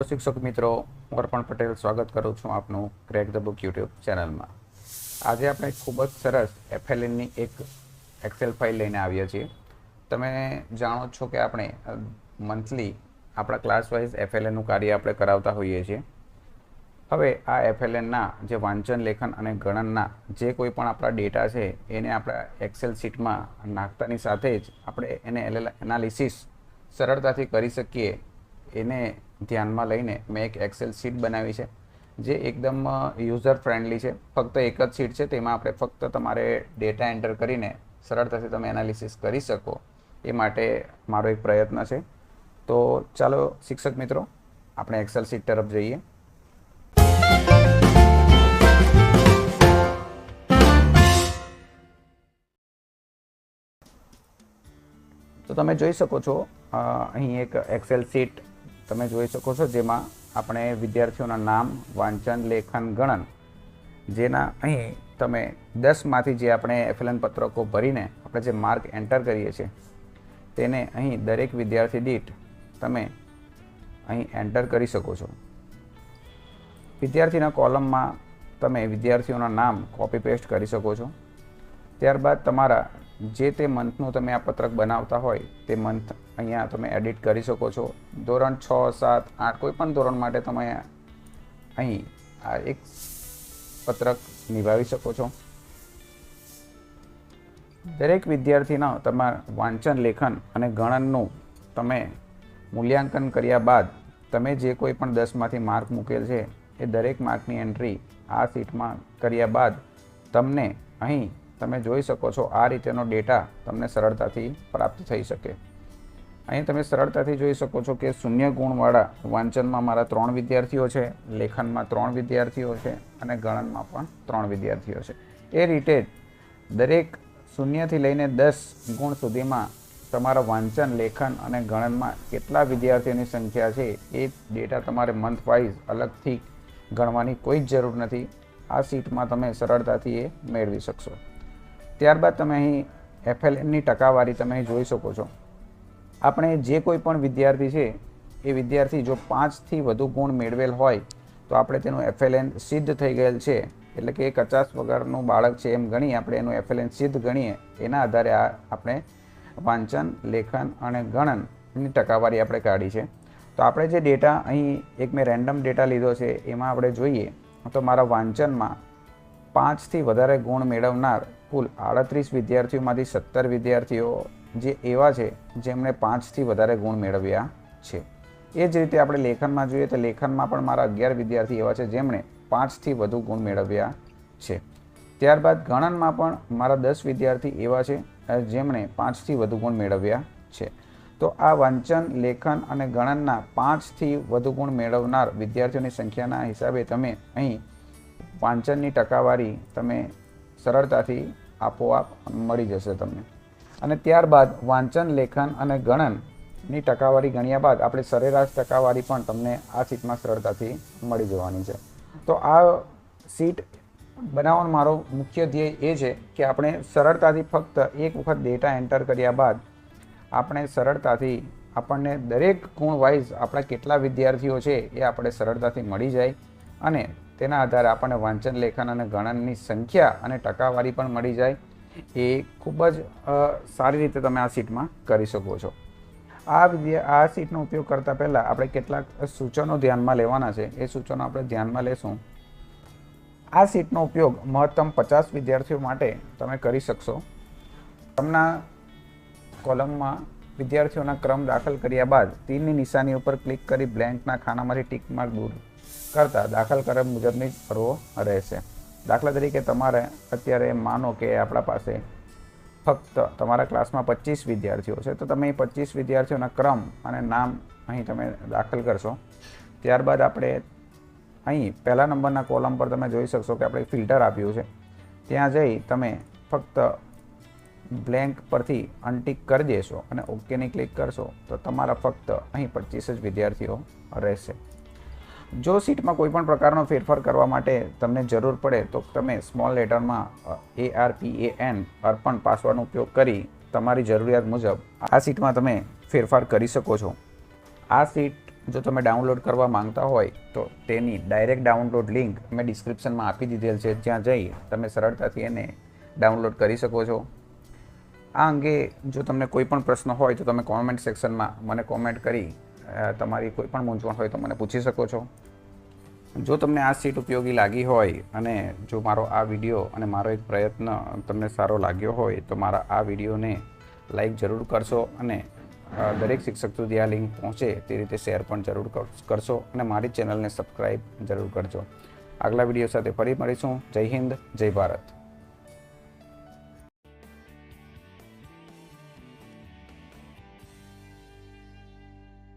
શિક્ષક મિત્રો, હું અર્પણ પટેલ સ્વાગત કરું છું આપનું ક્રેક ધ બુક યુટ્યુબ ચેનલમાં. આજે આપણે ખૂબ જ સરસ એફએલએનની એક એક્સેલ ફાઇલ લઈને આવ્યા છીએ. તમે જાણો છો કે આપણે મંથલી આપણા ક્લાસ વાઇઝ એફએલએનનું કાર્ય આપણે કરાવતા હોઈએ છીએ. હવે આ એફએલએનના જે વાંચન, લેખન અને ગણનના જે કોઈ પણ આપણા ડેટા છે એને આપણા એક્સેલ શીટમાં નાખતાની સાથે જ આપણે એને એનાલિસિસ સરળતાથી કરી શકીએ એને ધ્યાનમાં લઈને મેં એક એક્સેલ શીટ બનાવી છે જે એકદમ યુઝર ફ્રેન્ડલી છે. ફક્ત એક જ શીટ છે, તેમાં આપણે ફક્ત તમારે ડેટા એન્ટર કરીને સરળતાથી તમે એનાલિસિસ કરી શકો એ માટે મારો એક પ્રયત્ન છે. તો ચાલો શિક્ષક મિત્રો, આપણે એક્સેલ શીટ તરફ જઈએ. તો તમે જોઈ શકો છો અહીં એક એક્સેલ શીટ તમે જોઈ શકો છો જેમાં આપણે વિદ્યાર્થીઓના નામ, વાંચન, લેખન, ગણન જેના અહીં તમે 10માંથી જે આપણે એફએલએન પત્રકો ભરીને આપણે જે માર્ક એન્ટર કરીએ છીએ તેને અહીં દરેક વિદ્યાર્થી દીઠ તમે અહીં એન્ટર કરી શકો છો. વિદ્યાર્થીના કોલમમાં તમે વિદ્યાર્થીઓના નામ કોપી પેસ્ટ કરી શકો છો. ત્યારબાદ તમારા જે તે મંથનું તમે આ પત્રક બનાવતા હોય તે મંથ અહીંયા તમે એડિટ કરી શકો છો. ધોરણ 6, 7, 8 કોઈ પણ ધોરણ માટે તમે અહીં આ એક પત્રક નિભાવી શકો છો. દરેક વિદ્યાર્થીના તમારા વાંચન, લેખન અને ગણનનું તમે મૂલ્યાંકન કર્યા બાદ તમે જે કોઈ પણ 10માંથી માર્ક મૂકેલ છે એ દરેક માર્કની એન્ટ્રી આ શીટમાં કર્યા બાદ તમને અહીં તમે જોઈ શકો છો આ રીતેનો ડેટા તમને સરળતાથી પ્રાપ્ત થઈ શકે. અહીં તમે સરળતાથી જોઈ શકો છો કે 0 ગુણવાળા વાંચનમાં મારા 3 વિદ્યાર્થીઓ છે, લેખનમાં 3 વિદ્યાર્થીઓ છે અને ગણનમાં પણ 3 વિદ્યાર્થીઓ છે. એ રીતે દરેક 0થી લઈને 10 ગુણ સુધીમાં તમારા વાંચન, લેખન અને ગણનમાં કેટલા વિદ્યાર્થીઓની સંખ્યા છે એ ડેટા તમારે મંથ વાઇઝ અલગથી ગણવાની કોઈ જ જરૂર નથી. આ શીટમાં તમે સરળતાથી એ મેળવી શકશો. ત્યારબાદ તમે અહીં એફએલએનની ટકાવારી તમે અહીં જોઈ શકો છો. આપણે જે કોઈ પણ વિદ્યાર્થી છે એ વિદ્યાર્થી જો 5થી વધુ ગુણ મેળવેલ હોય તો આપણે તેનું એફએલએન સિદ્ધ થઈ ગયેલ છે, એટલે કે 50 વગરનું બાળક છે એમ ગણી આપણે એનું એફએલએન સિદ્ધ ગણીએ. એના આધારે આપણે વાંચન, લેખન અને ગણનની ટકાવારી આપણે કાઢી છે. તો આપણે જે ડેટા અહીં એક મેં રેન્ડમ ડેટા લીધો છે એમાં આપણે જોઈએ તો મારા વાંચનમાં 5થી વધારે ગુણ મેળવનાર કુલ 38 વિદ્યાર્થીઓમાંથી 17 વિદ્યાર્થીઓ જે એવા છે જેમણે 5થી વધારે ગુણ મેળવ્યા છે. એ જ રીતે આપણે લેખનમાં જોઈએ તો લેખનમાં પણ મારા 11 વિદ્યાર્થી એવા છે જેમણે 5થી વધુ ગુણ મેળવ્યા છે. ત્યારબાદ ગણનમાં પણ મારા 10 વિદ્યાર્થી એવા છે જેમણે 5થી વધુ ગુણ મેળવ્યા છે. તો આ વાંચન, લેખન અને ગણનના 5થી વધુ ગુણ મેળવનાર વિદ્યાર્થીઓની સંખ્યાના હિસાબે તમે અહીં વાંચનની ટકાવારી તમે સરળતાથી આપોઆપ મળી જશે તમને. અને ત્યારબાદ વાંચન, લેખન અને ગણનની ટકાવારી ગણ્યા બાદ આપણે સરેરાશ ટકાવારી પણ તમને આ શીટમાં સરળતાથી મળી જવાની છે. તો આ શીટ બનાવવાનો મારો મુખ્ય ધ્યેય એ છે કે આપણે સરળતાથી ફક્ત એક વખત ડેટા એન્ટર કર્યા બાદ આપણે સરળતાથી આપણને દરેક ગુણ વાઇઝ આપણા કેટલા વિદ્યાર્થીઓ છે એ આપણે સરળતાથી મળી જાય અને તેના આધારે આપણને વાંચન, લેખન અને ગણનની સંખ્યા અને ટકાવારી પણ મળી જાય. એ ખૂબ જ સારી રીતે તમે આ શીટમાં કરી શકો છો. આ શીટનો ઉપયોગ કરતાં પહેલાં આપણે કેટલાક સૂચનો ધ્યાનમાં લેવાના છે. એ સૂચનો આપણે ધ્યાનમાં લેશું. આ શીટનો ઉપયોગ મહત્તમ 50 વિદ્યાર્થીઓ માટે તમે કરી શકશો. ક્રમના કોલમમાં વિદ્યાર્થીઓના ક્રમ દાખલ કર્યા બાદ તીરની નિશાની ઉપર ક્લિક કરી બ્લેન્કના ખાનામાંથી ટીક માર્ક દૂર કરતાં દાખલ કર્યા મુજબની જ કરવો રહેશે. દાખલા તરીકે તમારે અત્યારે માનો કે આપણા પાસે ફક્ત તમારા ક્લાસમાં 25 વિદ્યાર્થીઓ છે તો તમે 25 વિદ્યાર્થીઓના ક્રમ અને નામ અહીં તમે દાખલ કરશો. ત્યારબાદ આપણે અહીં પહેલા નંબરના કોલમ પર તમે જોઈ શકશો કે આપણે ફિલ્ટર આપ્યું છે. ત્યાં જઈ તમે ફક્ત બ્લેન્ક પરથી અનટિક કરી દેશો અને ઓકેની ક્લિક કરશો તો તમારા ફક્ત અહીં 25 જ વિદ્યાર્થીઓ રહેશે. જો શીટમાં કોઈ પણ પ્રકારનો ફેરફાર કરવા માટે તમને જરૂર પડે તો તમે સ્મોલ લેટરમાં ARPAN અર્પણ પાસવર્ડનો ઉપયોગ કરી તમારી જરૂરિયાત મુજબ આ શીટમાં તમે ફેરફાર કરી શકો છો. આ શીટ જો તમે ડાઉનલોડ કરવા માંગતા હોય તો તેની ડાયરેક્ટ ડાઉનલોડ લિંક મેં ડિસ્ક્રિપ્શનમાં આપી દીધેલ છે, જ્યાં જઈ તમે સરળતાથી એને ડાઉનલોડ કરી શકો છો. આ અંગે જો તમને કોઈ પણ પ્રશ્ન હોય તો તમે કોમેન્ટ સેક્શનમાં મને કોમેન્ટ કરી તમારી કોઈ પણ મૂંઝવણ હોય તો મને પૂછી શકો છો. જો તમને આ સીટ ઉપયોગી લાગી હોય અને જો મારો આ વિડીયો અને મારો એક પ્રયત્ન તમને સારો લાગ્યો હોય તો મારા આ વિડીયોને લાઈક જરૂર કરશો અને દરેક શિક્ષક સુધી આ લિંક પહોંચે તે રીતે શેર પણ જરૂર કરશો અને મારી ચેનલને સબસ્ક્રાઈબ જરૂર કરજો. આગલા વિડીયો સાથે ફરી મળીશું. જય હિન્દ, જય ભારત.